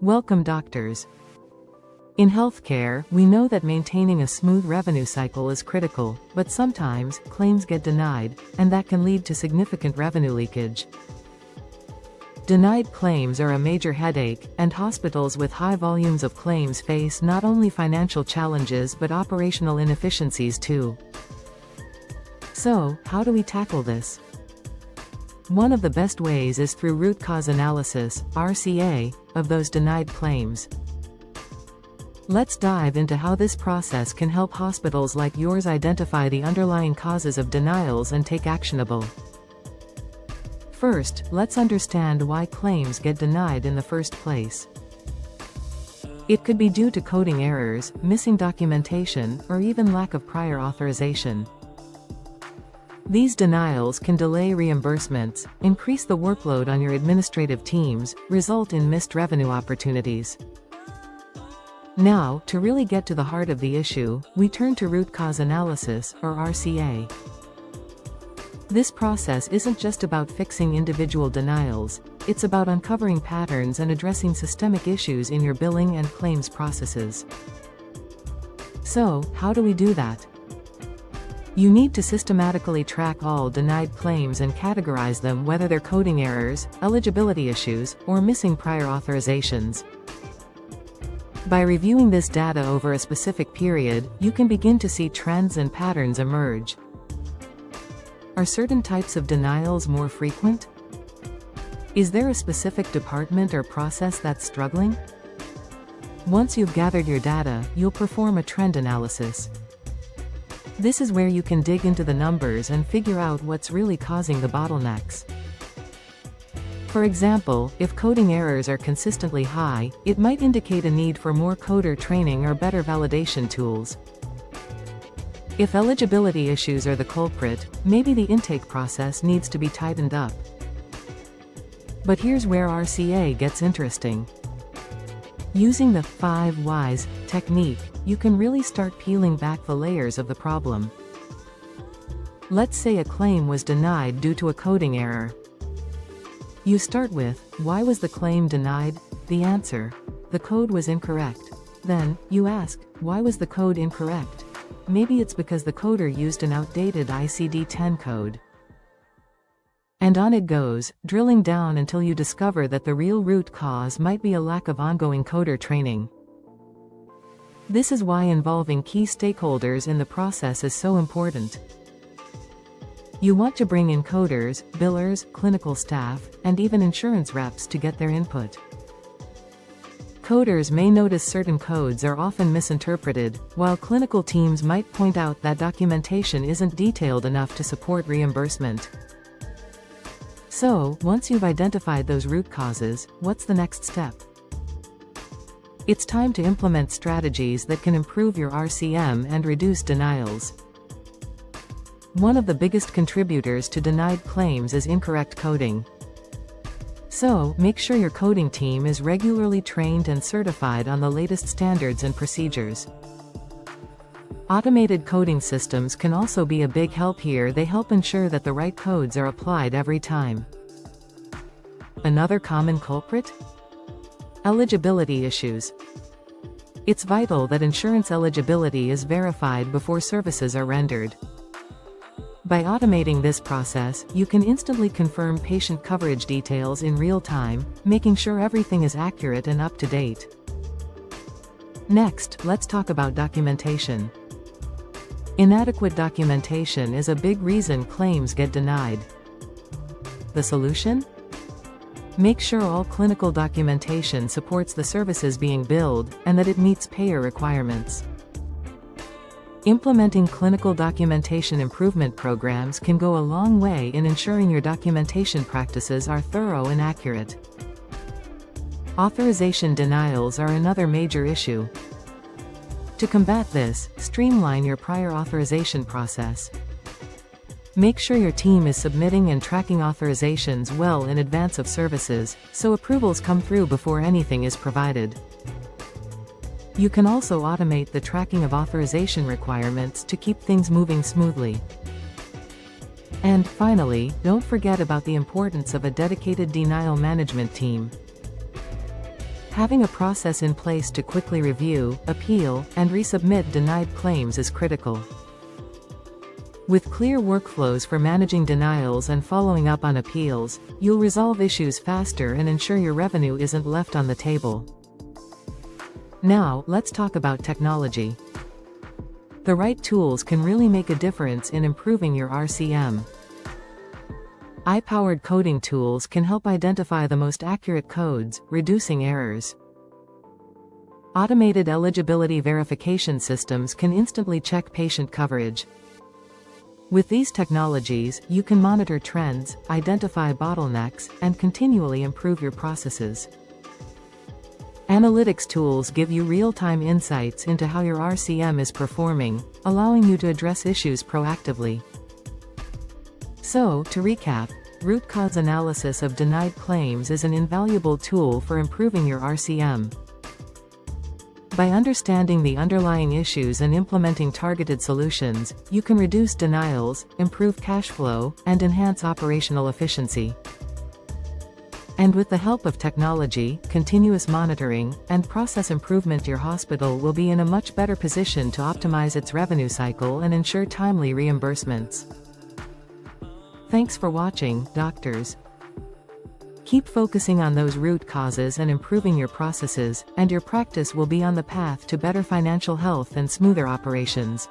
Welcome, doctors. In healthcare, we know that maintaining a smooth revenue cycle is critical, but sometimes, claims get denied, and that can lead to significant revenue leakage. Denied claims are a major headache, and hospitals with high volumes of claims face not only financial challenges but operational inefficiencies too. So, how do we tackle this? One of the best ways is through root cause analysis, RCA, of those denied claims. Let's dive into how this process can help hospitals like yours identify the underlying causes of denials and take actionable. First, let's understand why claims get denied in the first place. It could be due to coding errors, missing documentation, or even lack of prior authorization. These denials can delay reimbursements, increase the workload on your administrative teams, result in missed revenue opportunities. Now, to really get to the heart of the issue, we turn to root cause analysis, or RCA. This process isn't just about fixing individual denials, it's about uncovering patterns and addressing systemic issues in your billing and claims processes. So, how do we do that? You need to systematically track all denied claims and categorize them, whether they're coding errors, eligibility issues, or missing prior authorizations. By reviewing this data over a specific period, you can begin to see trends and patterns emerge. Are certain types of denials more frequent? Is there a specific department or process that's struggling? Once you've gathered your data, you'll perform a trend analysis. This is where you can dig into the numbers and figure out what's really causing the bottlenecks. For example, if coding errors are consistently high, it might indicate a need for more coder training or better validation tools. If eligibility issues are the culprit, maybe the intake process needs to be tightened up. But here's where RCA gets interesting. Using the 5 whys technique, you can really start peeling back the layers of the problem. Let's say a claim was denied due to a coding error. You start with, why was the claim denied? The answer: the code was incorrect. Then, you ask, why was the code incorrect? Maybe it's because the coder used an outdated ICD-10 code. And on it goes, drilling down until you discover that the real root cause might be a lack of ongoing coder training. This is why involving key stakeholders in the process is so important. You want to bring in coders, billers, clinical staff, and even insurance reps to get their input. Coders may notice certain codes are often misinterpreted, while clinical teams might point out that documentation isn't detailed enough to support reimbursement. So, once you've identified those root causes, what's the next step? It's time to implement strategies that can improve your RCM and reduce denials. One of the biggest contributors to denied claims is incorrect coding. So, make sure your coding team is regularly trained and certified on the latest standards and procedures. Automated coding systems can also be a big help here. They help ensure that the right codes are applied every time. Another common culprit? Eligibility issues. It's vital that insurance eligibility is verified before services are rendered. By automating this process, you can instantly confirm patient coverage details in real time, making sure everything is accurate and up to date. Next, let's talk about documentation. Inadequate documentation is a big reason claims get denied. The solution? Make sure all clinical documentation supports the services being billed, and that it meets payer requirements. Implementing clinical documentation improvement programs can go a long way in ensuring your documentation practices are thorough and accurate. Authorization denials are another major issue. To combat this, streamline your prior authorization process. Make sure your team is submitting and tracking authorizations well in advance of services, so approvals come through before anything is provided. You can also automate the tracking of authorization requirements to keep things moving smoothly. And finally, don't forget about the importance of a dedicated denial management team. Having a process in place to quickly review, appeal, and resubmit denied claims is critical. With clear workflows for managing denials and following up on appeals, you'll resolve issues faster and ensure your revenue isn't left on the table. Now, let's talk about technology. The right tools can really make a difference in improving your RCM. AI-powered coding tools can help identify the most accurate codes, reducing errors. Automated eligibility verification systems can instantly check patient coverage. With these technologies, you can monitor trends, identify bottlenecks, and continually improve your processes. Analytics tools give you real-time insights into how your RCM is performing, allowing you to address issues proactively. So, to recap, root cause analysis of denied claims is an invaluable tool for improving your RCM. By understanding the underlying issues and implementing targeted solutions, you can reduce denials, improve cash flow, and enhance operational efficiency. And with the help of technology, continuous monitoring, and process improvement, your hospital will be in a much better position to optimize its revenue cycle and ensure timely reimbursements. Thanks for watching, doctors. Keep focusing on those root causes and improving your processes, and your practice will be on the path to better financial health and smoother operations.